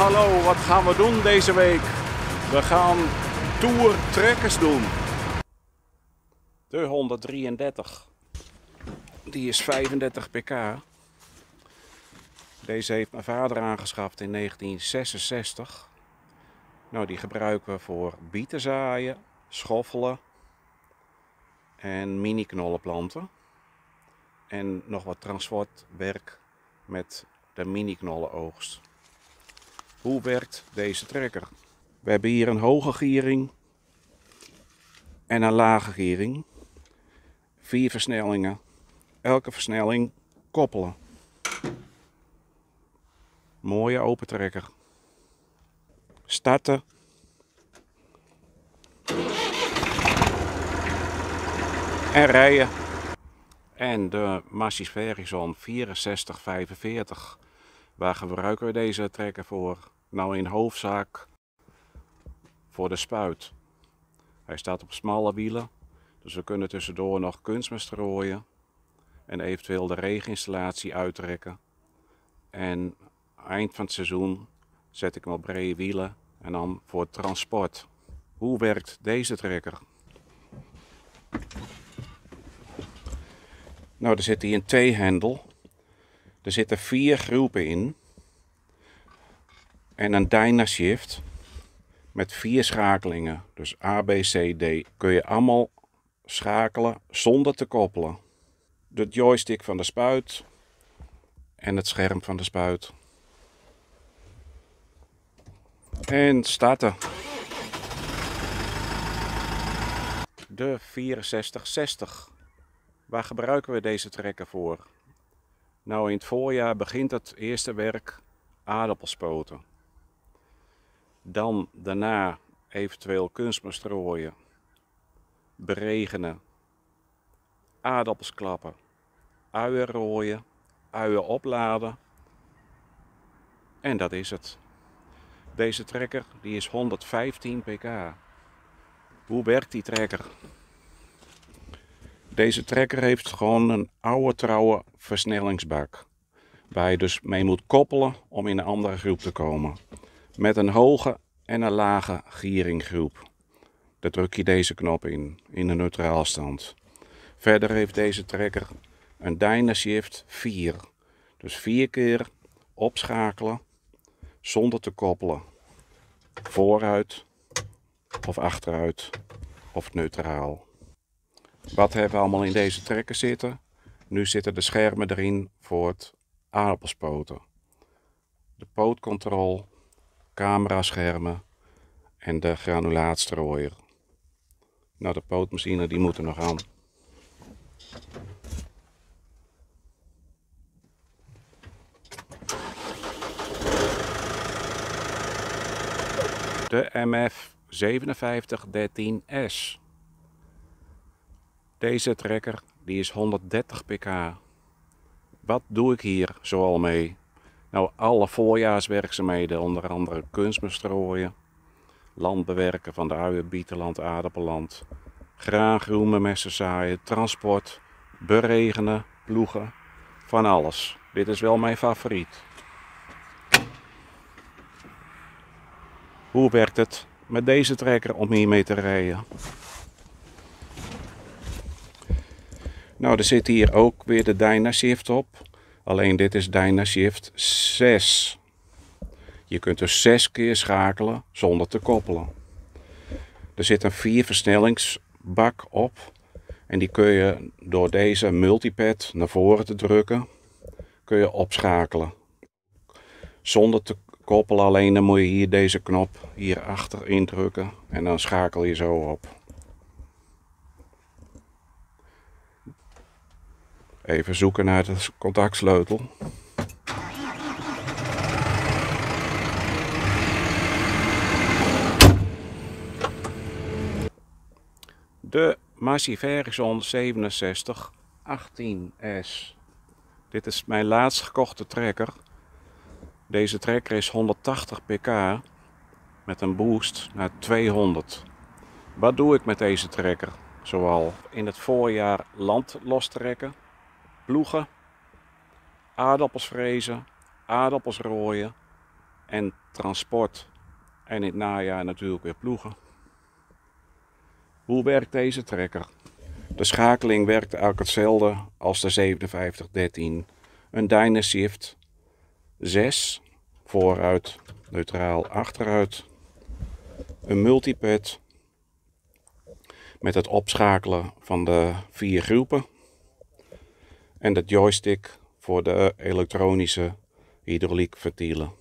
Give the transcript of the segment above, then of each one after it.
Hallo, wat gaan we doen deze week? We gaan Tour Trekkers doen. De 133. Die is 35 pk. Deze heeft mijn vader aangeschaft in 1966. Nou, die gebruiken we voor bieten zaaien, schoffelen en mini-knollenplanten. En nog wat transportwerk met de mini-knollenoogst. Hoe werkt deze trekker? We hebben hier een hoge giering en een lage giering. 4 versnellingen. Elke versnelling koppelen. Mooie open trekker. Starten. En rijden. En de Massey Ferguson 6445. Waar gebruiken we deze trekker voor? Nou, in hoofdzaak voor de spuit. Hij staat op smalle wielen, dus we kunnen tussendoor nog kunstmest rooien en eventueel de regeninstallatie uittrekken. En eind van het seizoen zet ik hem op brede wielen en dan voor het transport. Hoe werkt deze trekker? Nou, er zit hier een T-hendel. Er zitten 4 groepen in. En een Dynashift met 4 schakelingen. Dus A, B, C, D. Kun je allemaal schakelen zonder te koppelen. De joystick van de spuit en het scherm van de spuit. En starten. De 6460. Waar gebruiken we deze trekker voor? Nou, in het voorjaar begint het eerste werk aardappelspoten. Dan daarna eventueel kunstmest rooien, beregenen, aardappels klappen, uien rooien, uien opladen. En dat is het. Deze trekker die is 115 pk. Hoe werkt die trekker? Deze trekker heeft gewoon een oude trouwe versnellingsbak. Waar je dus mee moet koppelen om in een andere groep te komen. Met een hoge en een lage gieringgroep. Daar druk je deze knop in de neutraalstand. Verder heeft deze trekker een Dynashift 4. Dus 4 keer opschakelen zonder te koppelen. Vooruit of achteruit of neutraal. Wat hebben we allemaal in deze trekker zitten? Nu zitten de schermen erin voor het aardappelspoten. De pootcontrole, cameraschermen en de granulaatstrooier. Nou, de pootmachine die moet er nog aan. De MF 5713S. Deze trekker die is 130 pk. Wat doe ik hier zoal mee? Nou, alle voorjaarswerkzaamheden, onder andere kunstmest strooien, land bewerken van de uien, bietenland, aardappelland, graan, groenten, messen zaaien, transport, beregenen, ploegen, van alles. Dit is wel mijn favoriet. Hoe werkt het met deze trekker om hiermee te rijden? Nou, er zit hier ook weer de Dynashift op. Alleen dit is Dynashift 6. Je kunt dus 6 keer schakelen zonder te koppelen. Er zit een 4 versnellingsbak op. En die kun je door deze multipad naar voren te drukken, kun je opschakelen. Zonder te koppelen, alleen dan moet je hier deze knop hierachter indrukken en dan schakel je zo op. Even zoeken naar de contactsleutel. De Massey Ferguson 6718S. Dit is mijn laatst gekochte trekker. Deze trekker is 180 pk met een boost naar 200. Wat doe ik met deze trekker? Zoal in het voorjaar land lostrekken, ploegen, aardappels frezen, aardappels rooien en transport en in het najaar natuurlijk weer ploegen. Hoe werkt deze trekker? De schakeling werkt eigenlijk hetzelfde als de 5713. Een Dynashift 6, vooruit, neutraal, achteruit. Een multipad met het opschakelen van de 4 groepen. En de joystick voor de elektronische hydrauliekventielen.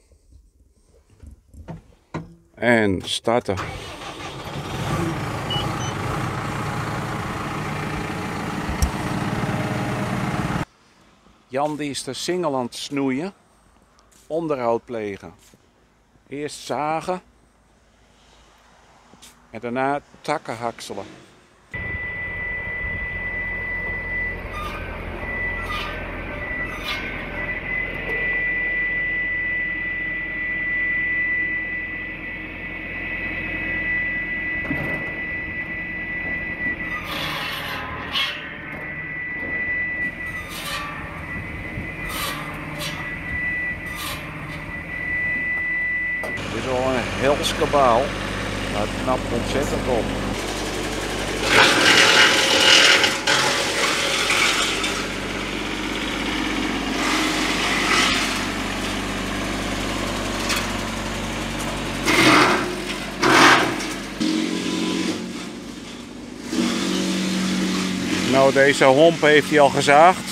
En starten. Jan die is de singel aan het snoeien. Onderhoud plegen. Eerst zagen. En daarna takken hakselen. Het is al een hels kabaal, maar het knapt ontzettend op. Nou, deze homp heeft hij al gezaagd.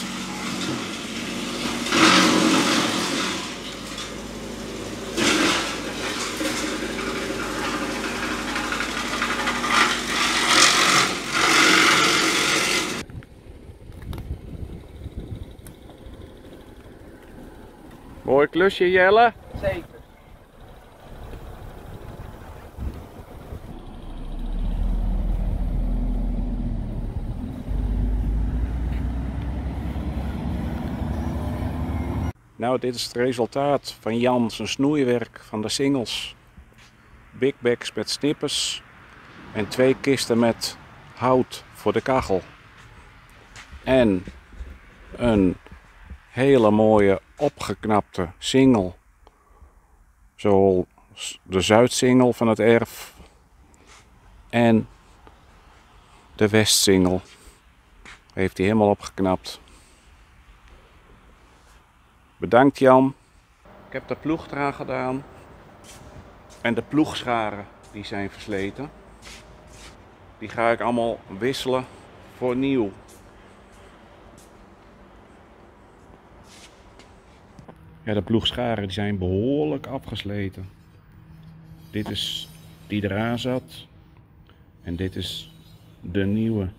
Mooi klusje, Jelle. Zeker. Nou, dit is het resultaat van Jan zijn snoeiwerk van de singles. Big bags met snippers en 2 kisten met hout voor de kachel. En een hele mooie opgeknapte single. Zoals de zuidsingle van het erf en de westsingle heeft hij helemaal opgeknapt. Bedankt Jan. Ik heb de ploeg eraan gedaan en de ploegscharen die zijn versleten. Die ga ik allemaal wisselen voor nieuw. Ja, de ploegscharen die zijn behoorlijk afgesleten. Dit is die eraan zat en dit is de nieuwe.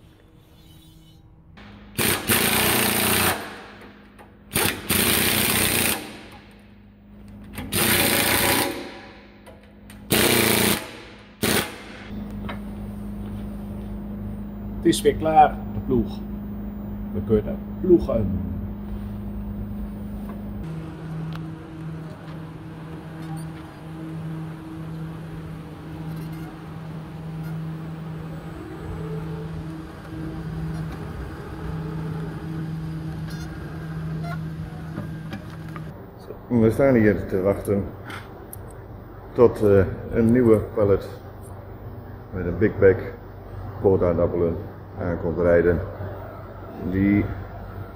Het is weer klaar, de ploeg. We kunnen ploegen. We staan hier te wachten tot een nieuwe pallet met een big bag pootaardappelen aankomt rijden, die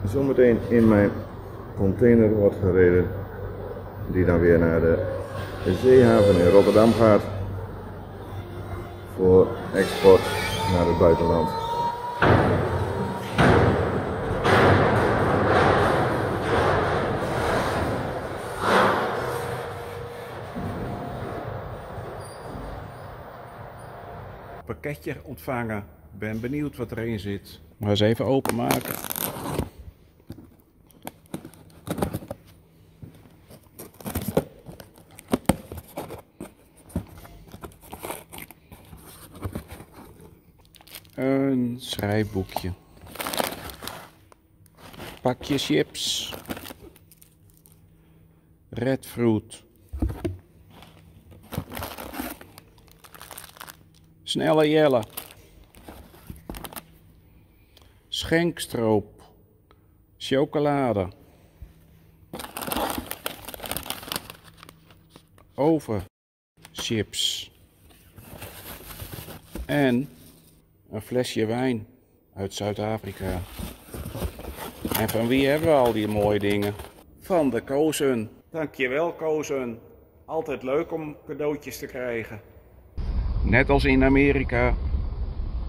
zometeen in mijn container wordt gereden, die dan weer naar de zeehaven in Rotterdam gaat voor export naar het buitenland. Pakketje ontvangen. Ben benieuwd wat erin zit. Maar eens even openmaken. Een schrijfboekje. Pakje chips. Red fruit. Snelle Jelle. Schenkstroop. Chocolade. ovenchips. En een flesje wijn uit Zuid-Afrika. En van wie hebben we al die mooie dingen? Van de Kozen. Dankjewel Kozen. Altijd leuk om cadeautjes te krijgen. Net als in Amerika.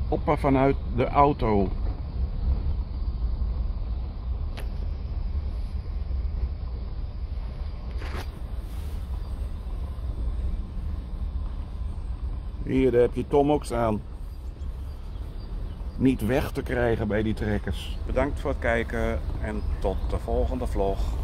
Oppen vanuit de auto. Hier, daar heb je Tom ook staan. Niet weg te krijgen bij die trekkers. Bedankt voor het kijken en tot de volgende vlog.